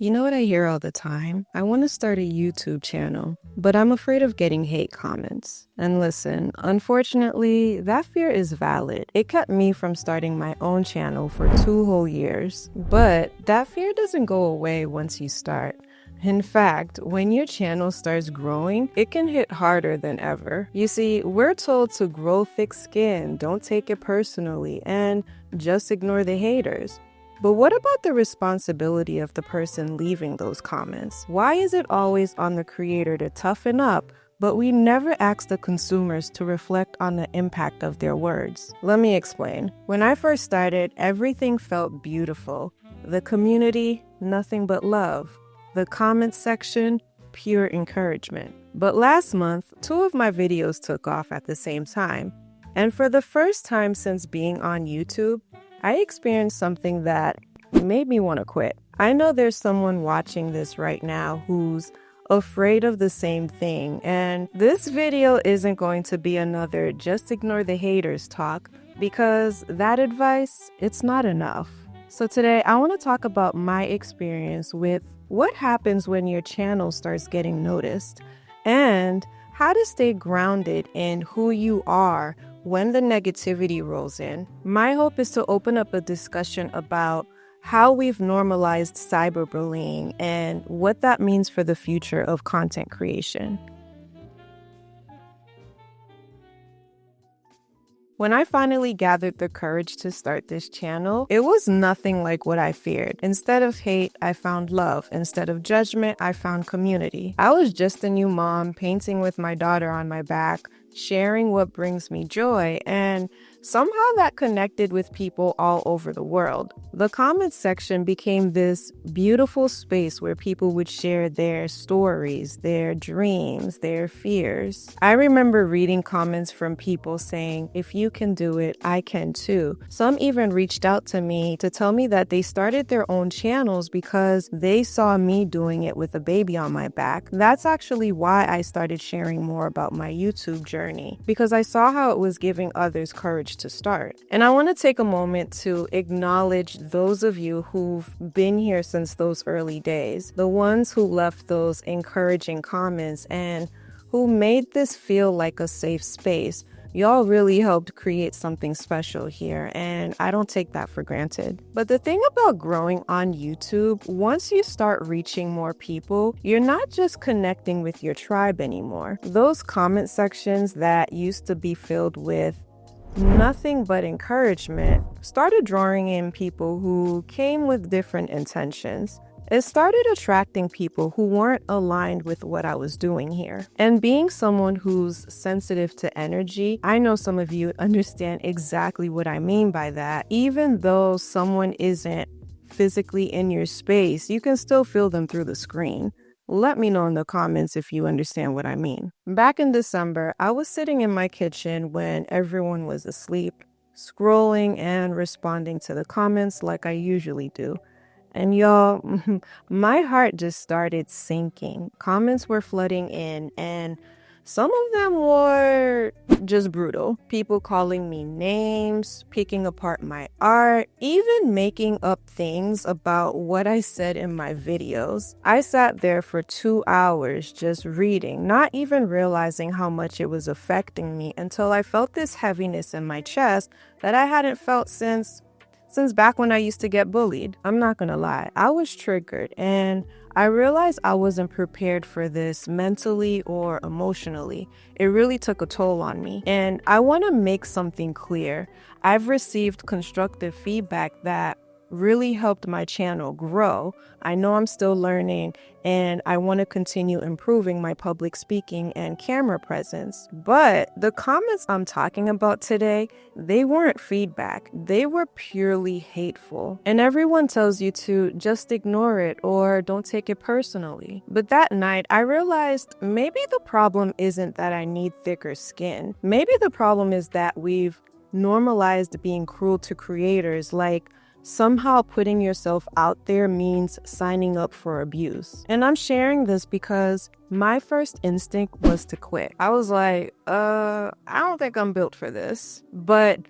You know what I hear all the time? I want to start a YouTube channel, but I'm afraid of getting hate comments. And listen, unfortunately, that fear is valid. It kept me from starting my own channel for 2 whole years. But that fear doesn't go away once you start. In fact, when your channel starts growing, it can hit harder than ever. You see, we're told to grow thick skin, don't take it personally, and just ignore the haters. But what about the responsibility of the person leaving those comments? Why is it always on the creator to toughen up, but we never ask the consumers to reflect on the impact of their words? Let me explain. When I first started, everything felt beautiful. The community, nothing but love. The comment section, pure encouragement. But last month, 2 of my videos took off at the same time. And for the first time since being on YouTube, I experienced something that made me want to quit. I know there's someone watching this right now who's afraid of the same thing, and this video isn't going to be another just ignore the haters talk, because that advice, it's not enough. So today I want to talk about my experience with what happens when your channel starts getting noticed and how to stay grounded in who you are when the negativity rolls in. My hope is to open up a discussion about how we've normalized cyberbullying and what that means for the future of content creation. When I finally gathered the courage to start this channel, it was nothing like what I feared. Instead of hate, I found love. Instead of judgment, I found community. I was just a new mom, painting with my daughter on my back, sharing what brings me joy, and somehow that connected with people all over the world. The comments section became this beautiful space where people would share their stories, their dreams, their fears. I remember reading comments from people saying, "If you can do it, I can too." Some even reached out to me to tell me that they started their own channels because they saw me doing it with a baby on my back. That's actually why I started sharing more about my YouTube journey, because I saw how it was giving others courage to start. And I want to take a moment to acknowledge those of you who've been here since those early days, the ones who left those encouraging comments and who made this feel like a safe space. Y'all really helped create something special here, and I don't take that for granted. But the thing about growing on YouTube, once you start reaching more people, you're not just connecting with your tribe anymore. Those comment sections that used to be filled with nothing but encouragement started drawing in people who came with different intentions. It started attracting people who weren't aligned with what I was doing here. And being someone who's sensitive to energy, I know some of you understand exactly what I mean by that. Even though someone isn't physically in your space, you can still feel them through the screen. Let me know in the comments if you understand what I mean. Back in December, I was sitting in my kitchen when everyone was asleep, scrolling and responding to the comments like I usually do. And y'all, my heart just started sinking. Comments were flooding in, and some of them were just brutal. People calling me names, picking apart my art, even making up things about what I said in my videos. I sat there for 2 hours just reading, not even realizing how much it was affecting me until I felt this heaviness in my chest that I hadn't felt since back when I used to get bullied. I'm not gonna lie, I was triggered, and I realized I wasn't prepared for this mentally or emotionally. It really took a toll on me. And I want to make something clear. I've received constructive feedback that really helped my channel grow. I know I'm still learning, and I want to continue improving my public speaking and camera presence. But the comments I'm talking about today, they weren't feedback. They were purely hateful. And everyone tells you to just ignore it or don't take it personally. But that night, I realized maybe the problem isn't that I need thicker skin. Maybe the problem is that we've normalized being cruel to creators, like somehow putting yourself out there means signing up for abuse. And I'm sharing this because my first instinct was to quit. I was like, I don't think I'm built for this. But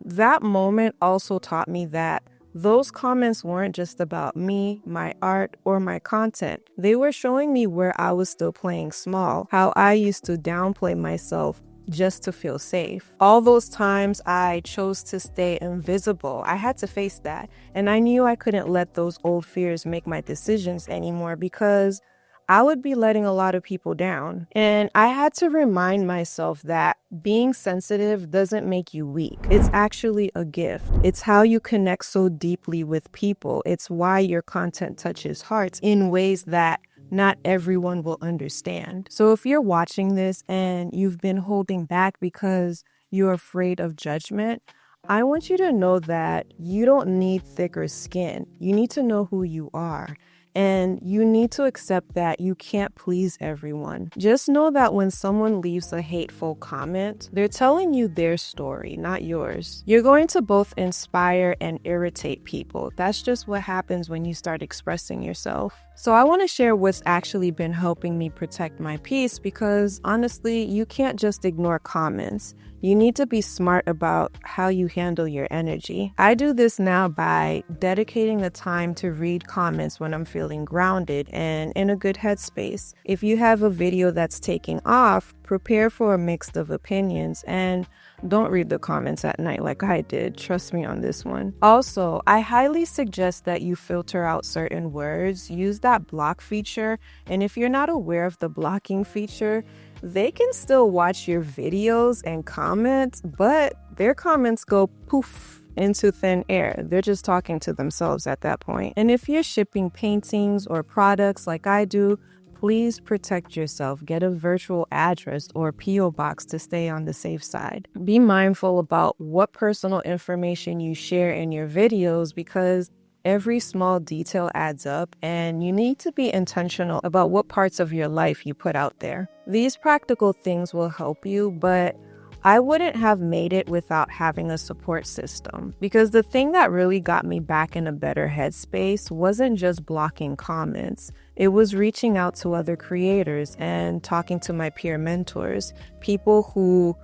that moment also taught me that Those comments weren't just about me, my art, or my content. They were showing me where I was still playing small, how I used to downplay myself just to feel safe. All those times I chose to stay invisible, I had to face that. And I knew I couldn't let those old fears make my decisions anymore because I would be letting a lot of people down. And I had to remind myself that being sensitive doesn't make you weak. It's actually a gift. It's how you connect so deeply with people. It's why your content touches hearts in ways that not everyone will understand. So if you're watching this and you've been holding back because you're afraid of judgment, I want you to know that you don't need thicker skin. You need to know who you are. And you need to accept that you can't please everyone. Just know that when someone leaves a hateful comment, they're telling you their story, not yours. You're going to both inspire and irritate people. That's just what happens when you start expressing yourself. So I want to share what's actually been helping me protect my peace because honestly, you can't just ignore comments. You need to be smart about how you handle your energy. I do this now by dedicating the time to read comments when I'm feeling grounded and in a good headspace. If you have a video that's taking off, prepare for a mix of opinions and don't read the comments at night like I did. Trust me on this one. Also, I highly suggest that you filter out certain words. Use that block feature. And if you're not aware of the blocking feature, they can still watch your videos and comment, but their comments go poof into thin air. They're just talking to themselves at that point. And if you're shipping paintings or products like I do, please protect yourself. Get a virtual address or P.O. box to stay on the safe side. Be mindful about what personal information you share in your videos because every small detail adds up and you need to be intentional about what parts of your life you put out there. These practical things will help you, but I wouldn't have made it without having a support system because the thing that really got me back in a better headspace wasn't just blocking comments. It was reaching out to other creators and talking to my peer mentors, people who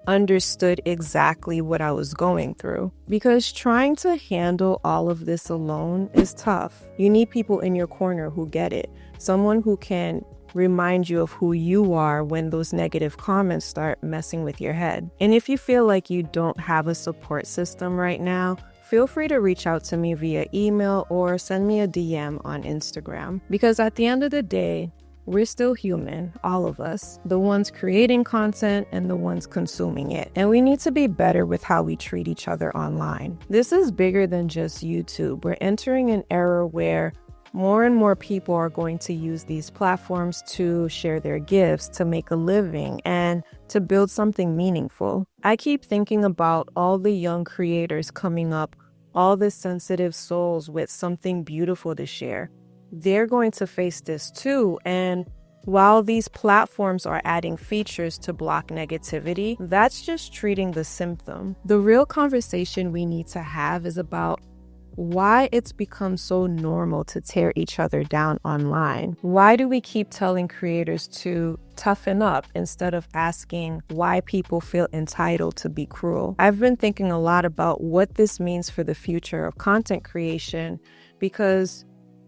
understood exactly what I was going through. Because trying to handle all of this alone is tough. You need people in your corner who get it. Someone who can remind you of who you are when those negative comments start messing with your head. And if you feel like you don't have a support system right now, feel free to reach out to me via email or send me a DM on Instagram. Because at the end of the day, we're still human, all of us, the ones creating content and the ones consuming it. And we need to be better with how we treat each other online. This is bigger than just YouTube. We're entering an era where more and more people are going to use these platforms to share their gifts, to make a living, and to build something meaningful. I keep thinking about all the young creators coming up, all the sensitive souls with something beautiful to share. They're going to face this too, and while these platforms are adding features to block negativity, that's just treating the symptom. The real conversation we need to have is about why it's become so normal to tear each other down online. Why do we keep telling creators to toughen up instead of asking why people feel entitled to be cruel? I've been thinking a lot about what this means for the future of content creation because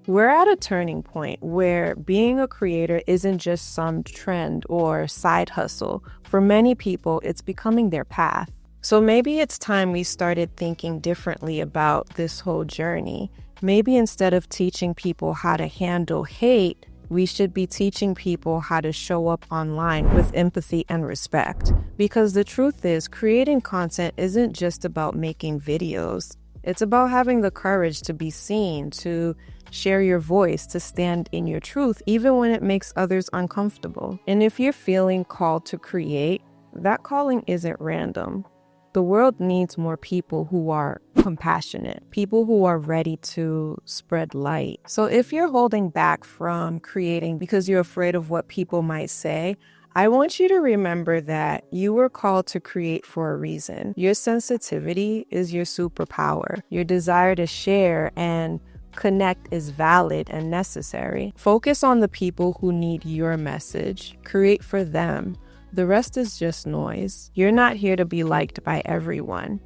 we're at a turning point where being a creator isn't just some trend or side hustle. For many people, it's becoming their path. So maybe it's time we started thinking differently about this whole journey. Maybe instead of teaching people how to handle hate, we should be teaching people how to show up online with empathy and respect. Because the truth is, creating content isn't just about making videos. It's about having the courage to be seen, to share your voice, to stand in your truth, even when it makes others uncomfortable. And if you're feeling called to create, that calling isn't random. The world needs more people who are compassionate, people who are ready to spread light. So if you're holding back from creating because you're afraid of what people might say, I want you to remember that you were called to create for a reason. Your sensitivity is your superpower. Your desire to share and connect is valid and necessary. Focus on the people who need your message. Create for them. The rest is just noise. You're not here to be liked by everyone.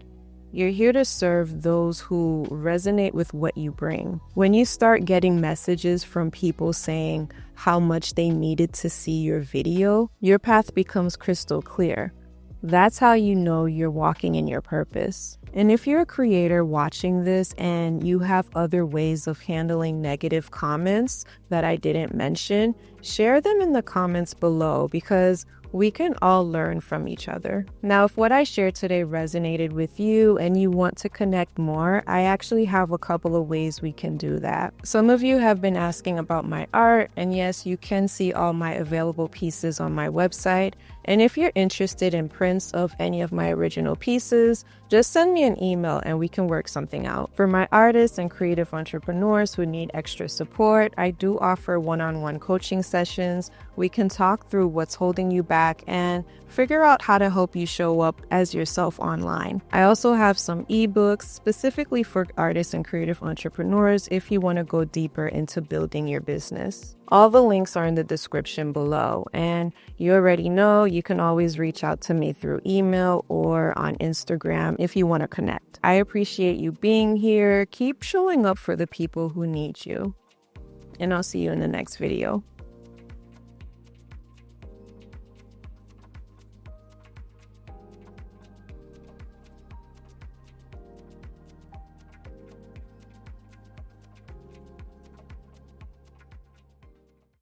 You're here to serve those who resonate with what you bring. When you start getting messages from people saying how much they needed to see your video, your path becomes crystal clear. That's how you know you're walking in your purpose. And if you're a creator watching this and you have other ways of handling negative comments that I didn't mention, share them in the comments below because we can all learn from each other. Now, if what I shared today resonated with you and you want to connect more, I actually have a couple of ways we can do that. Some of you have been asking about my art, and yes, you can see all my available pieces on my website. And if you're interested in prints of any of my original pieces, just send me an email and we can work something out. For my artists and creative entrepreneurs who need extra support, I do offer one-on-one coaching sessions. We can talk through what's holding you back and figure out how to help you show up as yourself online. I also have some ebooks specifically for artists and creative entrepreneurs if you want to go deeper into building your business. All the links are in the description below, and you already know you can always reach out to me through email or on Instagram if you want to connect. I appreciate you being here. Keep showing up for the people who need you, and I'll see you in the next video.